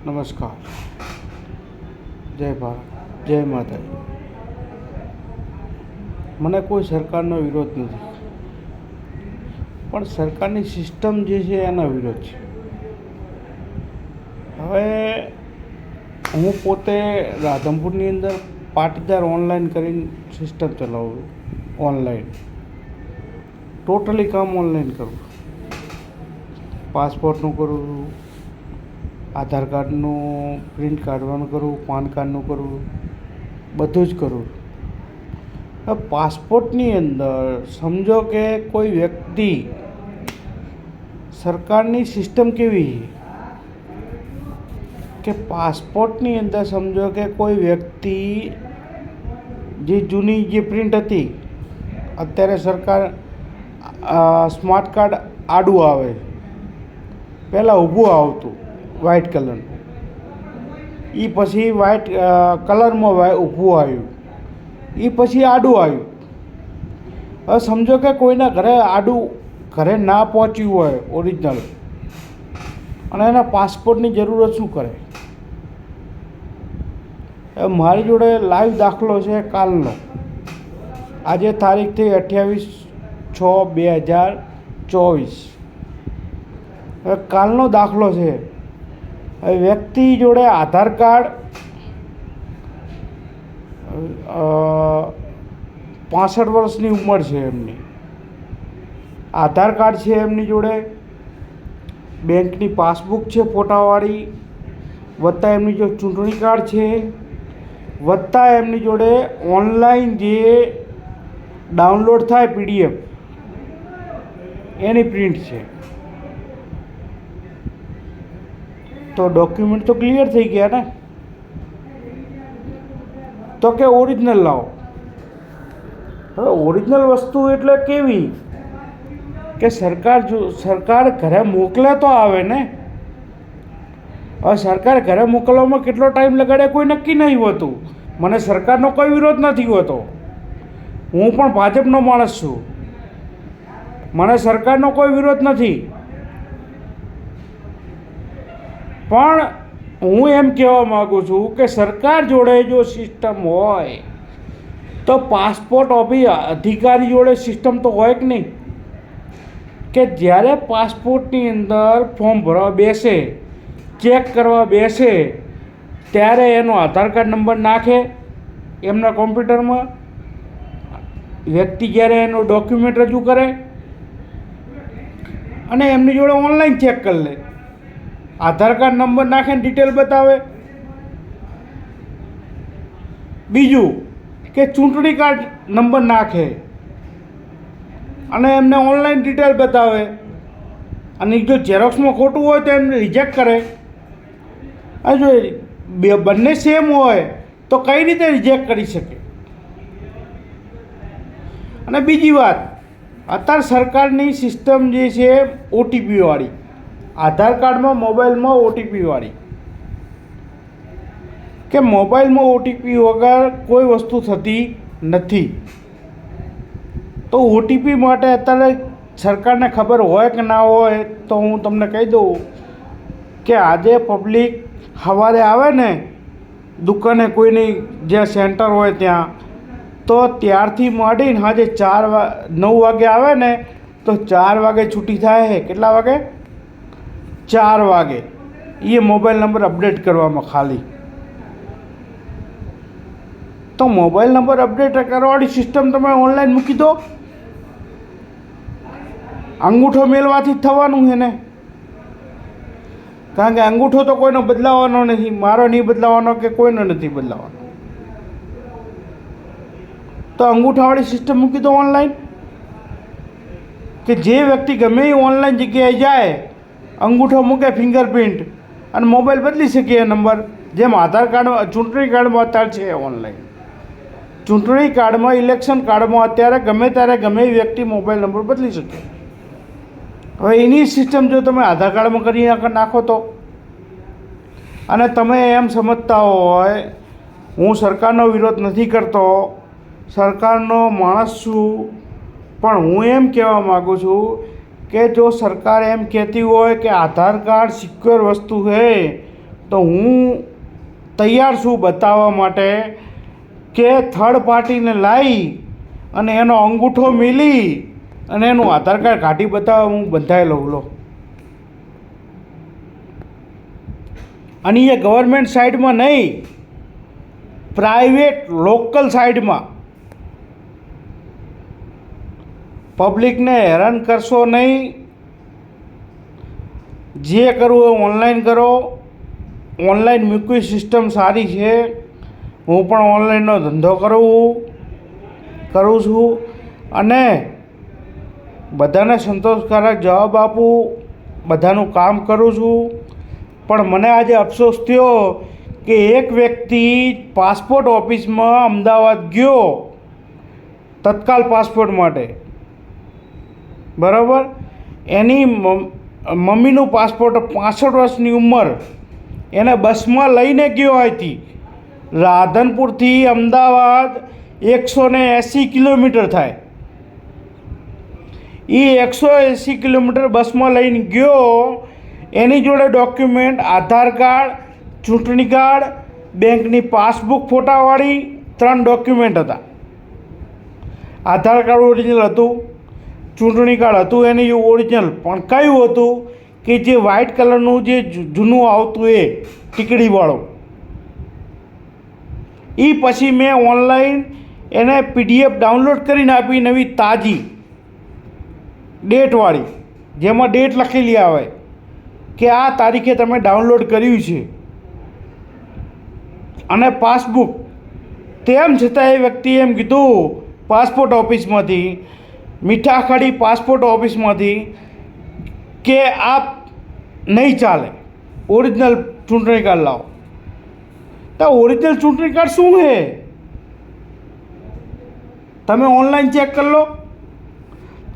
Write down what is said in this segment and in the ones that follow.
નમસ્કાર, જય ભારત, જય માતાજી. મને કોઈ સરકારનો વિરોધ નથી, પણ સરકારની સિસ્ટમ જે છે એનો વિરોધ છે. હવે હું પોતે રાધનપુરની અંદર પાટીદાર ઓનલાઈન કરીને સિસ્ટમ ચલાવું, ઓનલાઈન ટોટલી કામ ઓનલાઈન કરું. પાસપોર્ટનું કરું, આધાર કાર્ડનું પ્રિન્ટ કાઢવાનું કરું, પાન કાર્ડનું કરું, બધું જ કરું. હવે પાસપોર્ટની અંદર સમજો કે કોઈ વ્યક્તિ, સરકારની સિસ્ટમ કેવી કે પાસપોર્ટની અંદર સમજો કે કોઈ વ્યક્તિ જે જૂની જે પ્રિન્ટ હતી, અત્યારે સરકાર સ્માર્ટ કાર્ડ આડું આવે, પહેલાં ઊભું આવતું વ્હાઇટ કલરનું, એ પછી વ્હાઇટ કલરમાં ઊભું આવ્યું, એ પછી આડું આવ્યું. હવે સમજો કે કોઈના ઘરે આડું ઘરે ના પહોંચ્યું હોય ઓરિજિનલ, અને એના પાસપોર્ટની જરૂરત શું કરે? મારી જોડે લાઈવ દાખલો છે કાલનો. આજે તારીખ થઈ 28/6/2024. હવે કાલનો દાખલો છે. હવે વ્યક્તિ જોડે આધાર કાર્ડ 65 વર્ષની ઉંમર છે એમની, આધાર કાર્ડ છે એમની જોડે, બેંકની પાસબુક છે ફોટાવાળી, વત્તા એમની જોડે ચૂંટણી કાર્ડ છે, વત્તા એમની જોડે ઓનલાઈન જે ડાઉનલોડ થાય PDF એની પ્રિન્ટ છે. તો ડોક્યુમેન્ટ તો ક્લિયર થઈ ગયા ને? તો કે ઓરિજિનલ લાવો. હવે ઓરિજિનલ વસ્તુ એટલે કેવી કે સરકાર ઘરે મોકલે તો આવે ને. હવે સરકાર ઘરે મોકલવામાં કેટલો ટાઈમ લગાડે કોઈ નક્કી નહીં હોતું. મને સરકારનો કોઈ વિરોધ નથી હોતો, હું પણ ભાજપનો માણસ છું, મને સરકારનો કોઈ વિરોધ નથી. પણ હું એમ કહેવા માગું છું કે સરકાર જોડે જો સિસ્ટમ હોય તો પાસપોર્ટ ઓફિસ અધિકારી જોડે સિસ્ટમ તો હોય કે નહીં, કે જ્યારે પાસપોર્ટની અંદર ફોર્મ ભરવા બેસે, ચેક કરવા બેસે, ત્યારે એનો આધાર કાર્ડ નંબર નાખે એમના કોમ્પ્યુટરમાં. વ્યક્તિ જ્યારે એનો ડોક્યુમેન્ટ રજૂ કરે અને એમની જોડે ઓનલાઈન ચેક કરી લે, આધાર કાર્ડ નંબર નાખે, ડિટેલ બતાવે. બીજું કે ચૂંટણી કાર્ડ નંબર નાખે અને એમને ઓનલાઈન ડિટેલ બતાવે, અને જો ઝેરોક્સમાં ખોટું હોય તો એમને રિજેક્ટ કરે. અને જો બંને સેમ હોય તો કઈ રીતે રિજેક્ટ કરી શકે? અને બીજી વાત, અત્યારે સરકારની સિસ્ટમ જે છે OTP વાળી, આધાર કાર્ડમાં મોબાઈલમાં OTP વાળી, કે મોબાઈલમાં OTP વગર કોઈ વસ્તુ થતી નથી. તો OTP માટે અત્યારે સરકારને ખબર હોય કે ના હોય તો હું તમને કહી દઉં કે આજે પબ્લિક સવારે આવે ને દુકાને, કોઈની જ્યાં સેન્ટર હોય ત્યાં, તો ત્યારથી માંડીને સાંજે 9 વાગે આવે ને તો 4 વાગે છૂટી થાય છે. કેટલા વાગે? 4 વાગે. એ મોબાઈલ નંબર અપડેટ કરવામાં ખાલી. તો મોબાઈલ નંબર અપડેટ કરવાની સિસ્ટમ તમે ઓનલાઈન મૂકી દો. અંગૂઠો મેળવાથી જ થવાનું છે ને, કારણ કે અંગૂઠો તો કોઈનો બદલાવાનો નથી, મારો નહીં બદલાવાનો કે કોઈનો નથી બદલાવાનો. તો અંગૂઠાવાળી સિસ્ટમ મૂકી દો ઓનલાઈન, કે જે વ્યક્તિ ગમે એ ઓનલાઈન જગ્યાએ જાય, અંગૂઠો મૂકે, ફિંગરપ્રિન્ટ, અને મોબાઈલ બદલી શકે એ નંબર. જેમ આધાર કાર્ડમાં, ચૂંટણી કાર્ડમાં અત્યારે છે ઓનલાઈન, ચૂંટણી કાર્ડમાં, ઇલેક્શન કાર્ડમાં અત્યારે ગમે ત્યારે ગમે એ વ્યક્તિ મોબાઈલ નંબર બદલી શકે. હવે એની સિસ્ટમ જો તમે આધાર કાર્ડમાં કરી નાખો તો, અને તમે એમ સમજતા હોય હું સરકારનો વિરોધ નથી કરતો, સરકારનો માણસ છું, પણ હું એમ કહેવા માગું છું કે જો સરકાર એમ કહેતી હોય કે આધાર કાર્ડ સિક્યોર વસ્તુ છે, તો હું તૈયાર છું બતાવવા માટે કે થર્ડ પાર્ટીને લાવી અને એનો અંગૂઠો મિલી અને એનું આધાર કાર્ડ કાઢી બતાવવા હું બંધાયેલો લો. અને એ ગવર્મેન્ટ સાઇડમાં નહીં, પ્રાઇવેટ લોકલ સાઇડમાં. પબ્લિકને હેરાન કરશો નહીં. જે કરવું એ ઓનલાઈન કરો. ઓનલાઈન મૂકવી સિસ્ટમ સારી છે. હું પણ ઓનલાઈનનો ધંધો કરું છું અને બધાને સંતોષકારક જવાબ આપું, બધાનું કામ કરું છું. પણ મને આજે અફસોસ થયો કે એક વ્યક્તિ પાસપોર્ટ ઓફિસમાં અમદાવાદ ગયો તત્કાલ પાસપોર્ટ માટે, બરાબર. એની મમ્મીનું પાસપોર્ટ 65 વર્ષની ઉંમર, એને બસમાં લઈને ગયો હતી. રાધનપુરથી અમદાવાદ 180 કિલોમીટર થાય. એ 180 કિલોમીટર બસમાં લઈને ગયો. એની જોડે ડોક્યુમેન્ટ આધાર કાર્ડ, ચૂંટણી કાર્ડ, બેંકની પાસબુક ફોટાવાળી 3 ડોક્યુમેન્ટ હતા. આધાર કાર્ડ ઓરિજિનલ હતું, ચૂંટણી કાર્ડ હતું એની ઓરિજિનલ, પણ કયું હતું કે જે વ્હાઇટ કલરનું જે જૂનું આવતું એ ટીકડીવાળું. એ પછી મેં ઓનલાઈન એને PDF ડાઉનલોડ કરીને આપી, નવી તાજી ડેટવાળી, જેમાં ડેટ લખેલી આવે કે આ તારીખે તમે ડાઉનલોડ કર્યું છે. અને પાસબુક. તેમ છતાં એ વ્યક્તિએ એમ કીધું પાસપોર્ટ ઓફિસમાંથી, મીઠાખાડી પાસપોર્ટ ઓફિસમાંથી, કે આ નહીં ચાલે, ઓરિજિનલ ચૂંટણી કાર્ડ લાવો. તો ઓરિજિનલ ચૂંટણી કાર્ડ શું છે? તમે ઓનલાઈન ચેક કરી લો.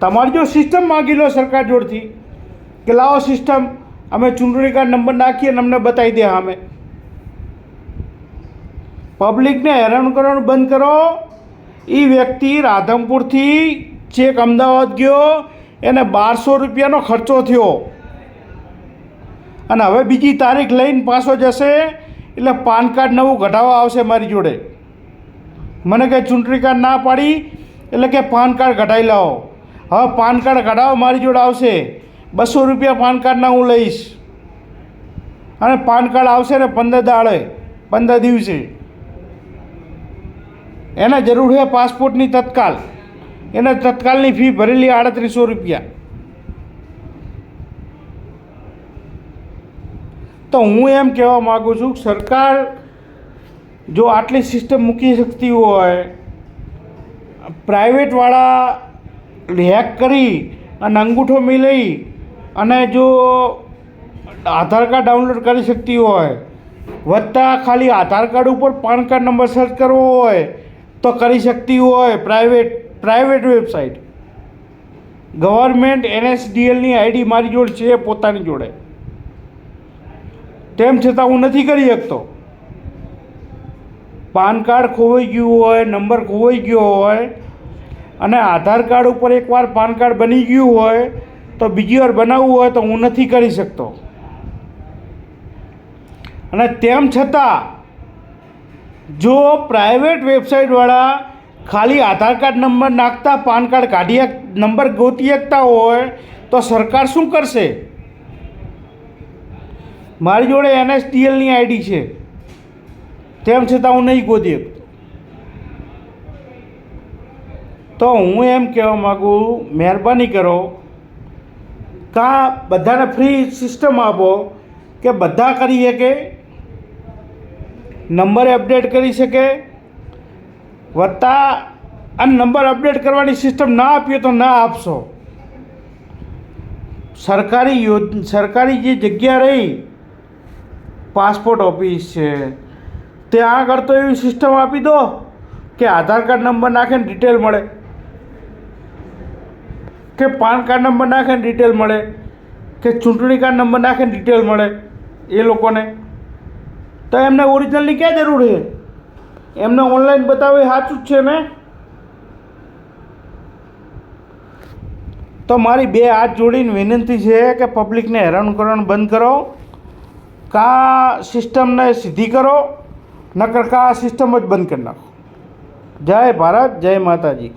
તમારી જો સિસ્ટમ માગી લો સરકાર જોડથી કે લાવો સિસ્ટમ, અમે ચૂંટણી કાર્ડ નંબર નાખીએ અને અમને બતાવી દે. અમે પબ્લિકને હેરાન કરવાનું બંધ કરો. એ વ્યક્તિ રાધનપુરથી ચેક અમદાવાદ ગયો, એને 1200 રૂપિયાનો ખર્ચો થયો. અને હવે બીજી તારીખ લઈને પાછો જશે એટલે પાન કાર્ડ નવું કઢાવવા આવશે મારી જોડે. મને કંઈ ચૂંટણી કાર્ડ ના પાડી એટલે કે પાન કાર્ડ કઢાવી લાવો. હવે પાન કાર્ડ કઢાવવા મારી જોડે આવશે, 200 રૂપિયા પાન કાર્ડના હું લઈશ. અને પાન કાર્ડ આવશે ને 15 દાડે, 15 દિવસે. એને જરૂર છે પાસપોર્ટની તત્કાલ. એને તત્કાલની ફી ભરેલી 3800 રૂપિયા. તો હું એમ કહેવા માગું છું, સરકાર જો આટલી સિસ્ટમ મૂકી શકતી હોય, પ્રાઇવેટવાળા હેક કરી અને અંગૂઠો મિલાવી અને જો આધાર કાર્ડ ડાઉનલોડ કરી શકતી હોય, વત્તા ખાલી આધાર કાર્ડ ઉપર પાન કાર્ડ નંબર સર્ચ કરવો હોય તો કરી શકતી હોય, પ્રાઇવેટ વેબસાઇટ. ગવર્મેન્ટ NSDLની ID મારી જોડે છે, પોતાની જોડે. તેમ છતાં હું નથી કરી શકતો. પાન કાર્ડ ખોવાઈ ગયું હોય, નંબર ખોવાઈ ગયો હોય અને આધાર કાર્ડ ઉપર એકવાર પાન કાર્ડ બની ગયું હોય તો બીજી વાર બનાવવું હોય તો હું નથી કરી શકતો. અને તેમ છતાં જો પ્રાઇવેટ વેબસાઇટવાળા ખાલી આધાર કાર્ડ નંબર નાખતા પાન કાર્ડ કાઢી નંબર ગોતી શકતા હોય તો સરકાર શું કરશે? મારી જોડે NSDLની ID છે, તેમ છતાં હું નહીં ગોતી શકતો. તો હું એમ કહેવા માગું, મહેરબાની કરો, કાં બધાને ફ્રી સિસ્ટમ આપો કે બધા કરી શકે, નંબર અપડેટ કરી શકે, વત્તા આ નંબર અપડેટ કરવાની સિસ્ટમ ના આપીએ તો ના આપશો. સરકારી જે જગ્યા રહી, પાસપોર્ટ ઓફિસ છે, ત્યાં આગળ તો એવી સિસ્ટમ આપી દો કે આધાર કાર્ડ નંબર નાખે ને ડિટેલ મળે, કે પાન કાર્ડ નંબર નાખે ને ડિટેલ મળે, કે ચૂંટણી કાર્ડ નંબર નાખે ને ડિટેલ મળે એ લોકોને. તો એમને ઓરિજિનલની ક્યાં જરૂર છે? એમને ઓનલાઈન બતાવે સાચું જ છે ને. તો મારી 2 હાથ જોડીને વિનંતી છે કે પબ્લિકને હેરાન કરવાનું બંધ કરો કાં સિસ્ટમને સીધી કરો, નકર કાં સિસ્ટમ જ બંધ કરી નાખો. જય ભારત, જય માતાજી.